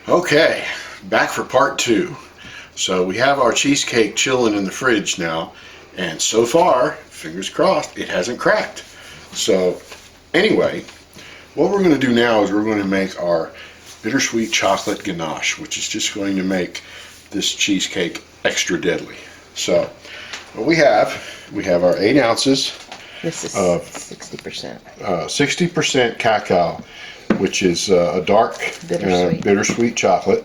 Okay, back for part two. So we have our cheesecake chilling in the fridge now, and so far, fingers crossed, it hasn't cracked. So anyway, what we're going to do now is we're going to make our bittersweet chocolate ganache, which is just going to make this cheesecake extra deadly. So what we have our 8 ounces This is of 60%. 60% cacao, which is a dark bittersweet chocolate.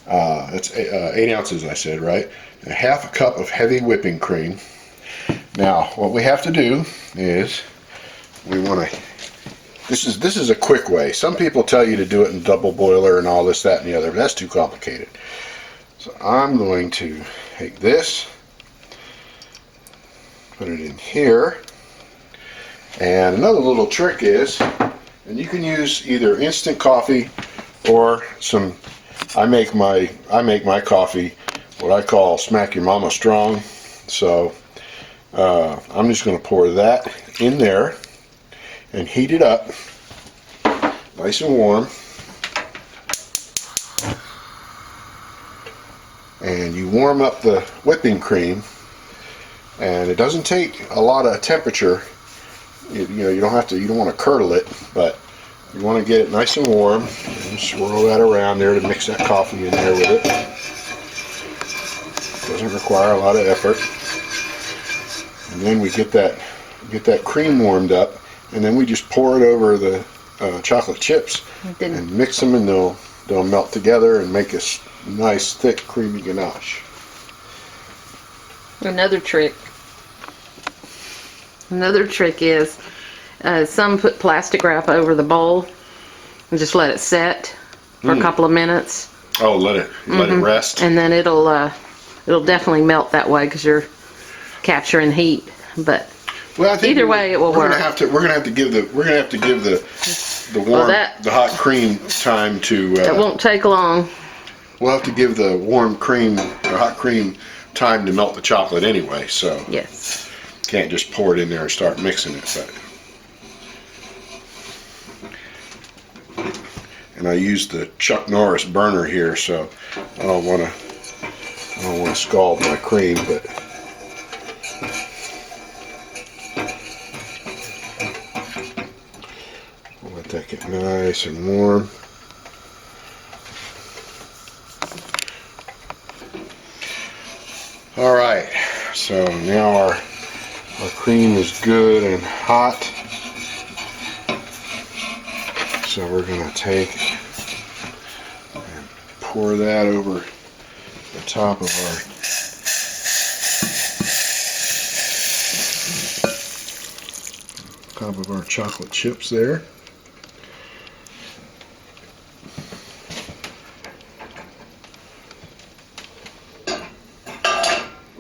That's 8 ounces, I said, right? A half a cup of heavy whipping cream. Now, what we have to do is we want to. This is a quick way. Some people tell you to do it in double boiler and all this, that, and the other, but that's too complicated. So I'm going to take this, put it in here, and another little trick is, and you can use either instant coffee or some. I make my coffee what I call smack your mama strong. So I'm just going to pour that in there and heat it up nice and warm. And you warm up the whipping cream, and it doesn't take a lot of temperature. You don't want to curdle it, but you want to get it nice and warm, and swirl that around there to mix that coffee in there with it. Doesn't require a lot of effort. And then we get that cream warmed up, and then we just pour it over the chocolate chips and mix them, and they'll melt together and make a nice thick creamy ganache. Another trick is some put plastic wrap over the bowl and just let it set for a couple of minutes. Oh, let it rest. And then it'll definitely melt that way because you're capturing heat. But well, I think either way, it will work. We're gonna have to give the warm, the hot cream time to. That won't take long. We'll have to give the hot cream time to melt the chocolate anyway. So yes, can't just pour it in there and start mixing it. And I used the Chuck Norris burner here, so I don't want to scald my cream, but. Let that get nice and warm. All right, so now our cream is good and hot. So we're going to take and pour that over the top of our chocolate chips there.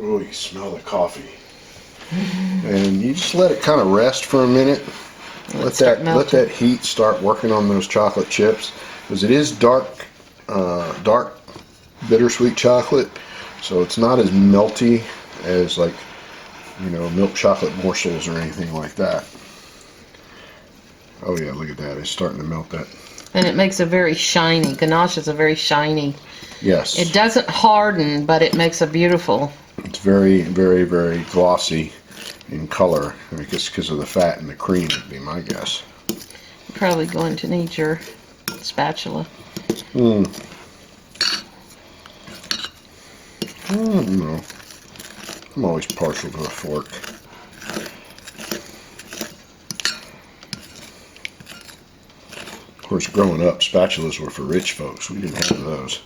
Oh, you smell the coffee. And you just let it kind of rest for a minute. Let that heat start working on those chocolate chips, because it is dark bittersweet chocolate, so it's not as melty as like milk chocolate morsels or anything like that. Oh yeah, look at that! It's starting to melt that. And it makes a very shiny. Ganache is a very shiny. Yes. It doesn't harden, but it makes a beautiful. It's very, very, very glossy in color. I guess because of the fat and the cream would be my guess. You're probably going to need your spatula. No. I'm always partial to a fork. Of course, growing up, spatulas were for rich folks. We didn't have those.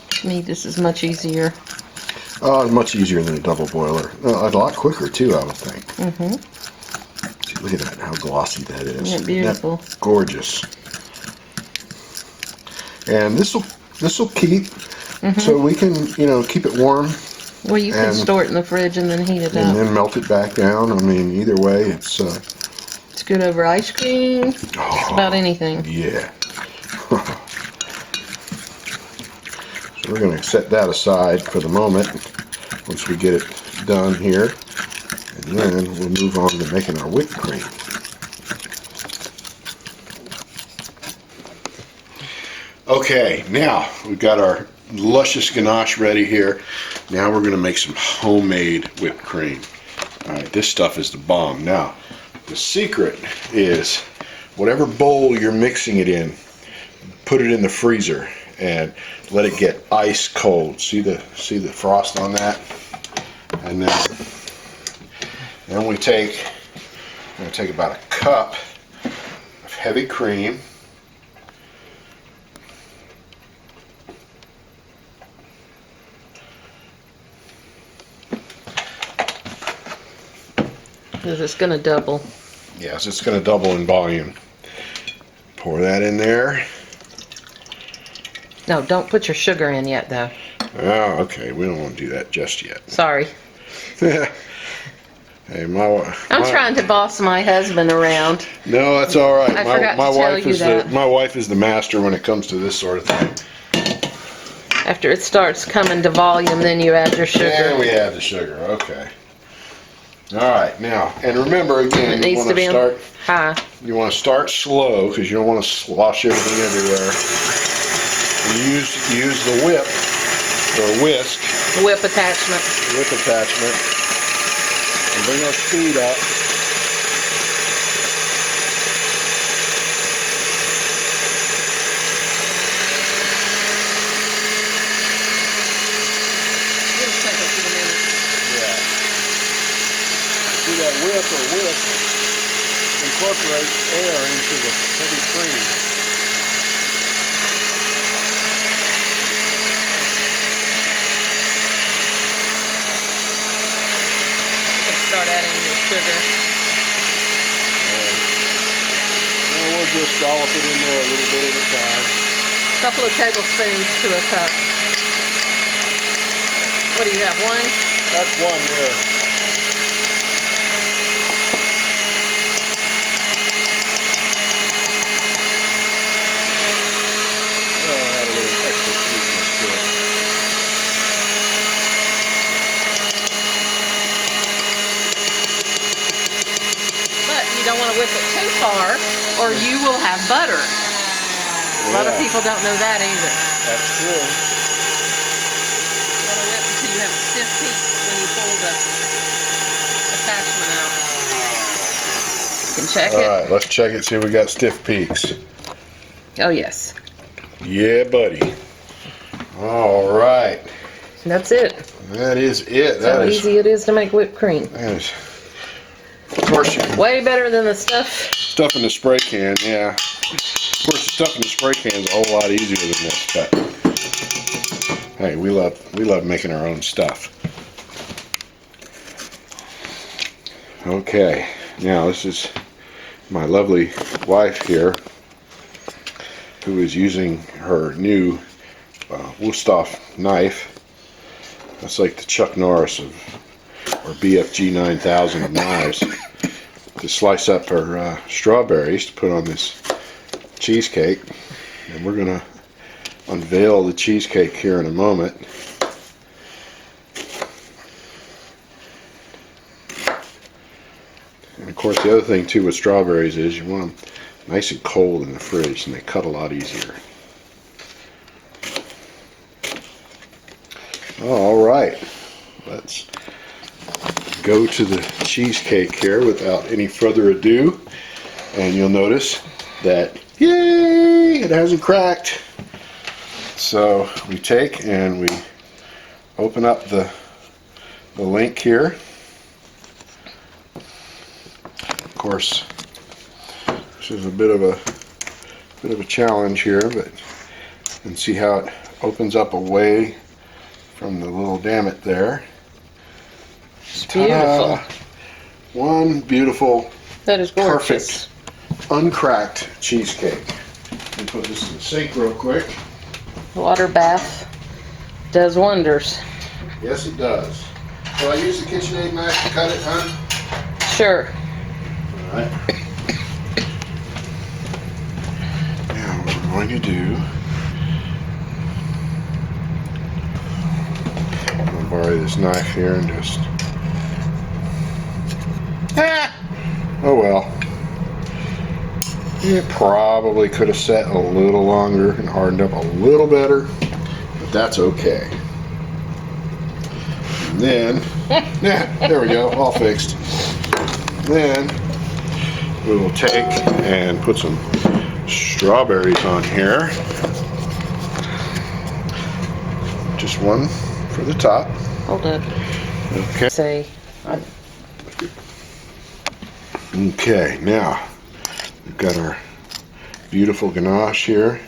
To me, this is much easier. Much easier than a double boiler. A lot quicker too, I would think. See, look at that! How glossy that is. Isn't it beautiful? Isn't that gorgeous. And this will keep, so we can keep it warm. Well, you can store it in the fridge and then heat it up. And then melt it back down. I mean, either way, it's. It's good over ice cream. Just about anything. Yeah. we're going to set that aside for the moment once we get it done here. And then we'll move on to making our whipped cream. Okay, now we've got our luscious ganache ready here. Now we're going to make some homemade whipped cream. Alright, this stuff is the bomb. Now, the secret is whatever bowl you're mixing it in, put it in the freezer and let it get ice cold. See the frost on that? And then we're going to take about a cup of heavy cream. Is this going to double? Yes, it's going to double in volume. Pour that in there. No, don't put your sugar in yet, though. Oh, okay. We don't want to do that just yet. Sorry. Hey, I'm trying to boss my husband around. No, that's all right. I forgot to tell you that. My wife is the master when it comes to this sort of thing. After it starts coming to volume, then you add your sugar. And we add the sugar. Okay. All right. Now, and remember again, It needs to be on high. You want to start slow because you don't want to slosh everything everywhere. You use the whip or whisk. Whip attachment. Whip attachment. And bring our speed up. See that whip or whisk incorporates air into the heavy cream. Start adding your sugar. And we'll just dollop it in there a little bit at a time. A couple of tablespoons to a cup. What do you have, one? That's one there. Add a little extra sweetness to it. You don't want to whip it too far, or you will have butter. A lot of people don't know that either. That's true. You want to whip until you have stiff peaks when you pull the attachment out. You can check it. All right, let's check it. See if we got stiff peaks. Oh yes. Yeah, buddy. All right. That's it. That is it. That's how easy it is to make whipped cream. That is. Of course, you can Way better than the stuff. stuff in the spray can, yeah. Of course, the stuff in the spray can is a whole lot easier than this, but hey, we love making our own stuff. Okay, now this is my lovely wife here, who is using her new Wusthof knife. That's like the Chuck Norris of or BFG 9000 of knives, to slice up her strawberries to put on this cheesecake. And we're going to unveil the cheesecake here in a moment. And of course, the other thing too with strawberries is you want them nice and cold in the fridge, and they cut a lot easier. All right, let's go to the cheesecake here without any further ado, and you'll notice that, yay, it hasn't cracked. So we take and we open up the link here. Of course, this is a bit of a challenge here, but and see how it opens up away from the little dammit there. It's beautiful. One beautiful, that is gorgeous, perfect, uncracked cheesecake. Let me put this in the sink real quick. Water bath does wonders. Yes, it does. Will I use the KitchenAid knife to cut it, hon? Sure. All right. Now what we're going to do borrow this knife here and just... Oh well. It probably could have set a little longer and hardened up a little better, but that's okay. And then, yeah, there we go, all fixed. Then we will take and put some strawberries on here. Just one for the top. Hold up. Okay. Say, Okay, now we've got our beautiful ganache here.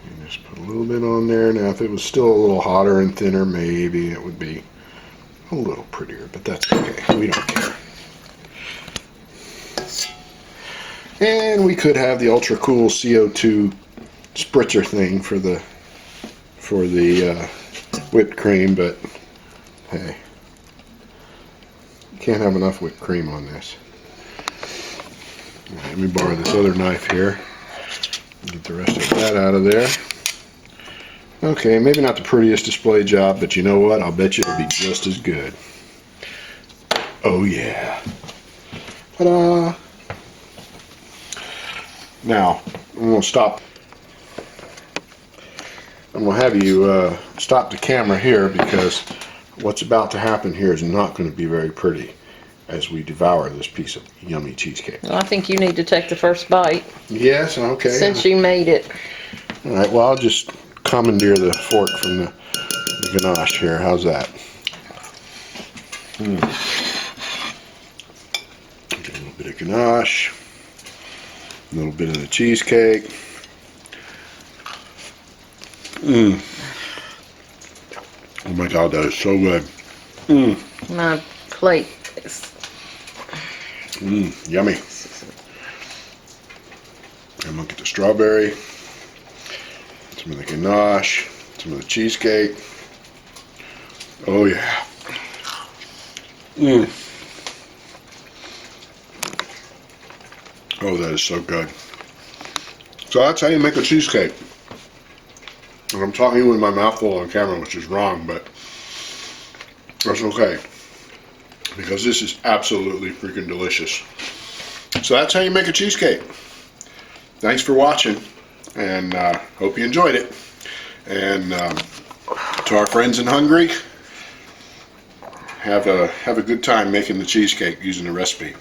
And just put a little bit on there. Now, if it was still a little hotter and thinner, maybe it would be a little prettier, but that's okay. We don't care. And we could have the ultra cool CO2 spritzer thing for the whipped cream, but hey, you can't have enough whipped cream on this. Let me borrow this other knife here. Get the rest of that out of there. Okay, maybe not the prettiest display job, but you know what? I'll bet you it'll be just as good. Oh yeah. Ta-da! Now, I'm going to stop. I'm going to have you stop the camera here, because what's about to happen here is not going to be very pretty as we devour this piece of yummy cheesecake. well, I think you need to take the first bite Yes, okay. since you made it. All right, well, I'll just commandeer the fork from the ganache here. How's that? Get a little bit of ganache, a little bit of the cheesecake. Oh my God, that is so good. My plate is... Yummy. I'm gonna get the strawberry, some of the ganache, some of the cheesecake. Oh yeah. Oh, that is so good. So that's how you make a cheesecake. And I'm talking with my mouth full on camera, which is wrong, but that's okay, because this is absolutely freaking delicious. So that's how you make a cheesecake. Thanks for watching, and hope you enjoyed it. And to our friends in Hungary, have a good time making the cheesecake using the recipe.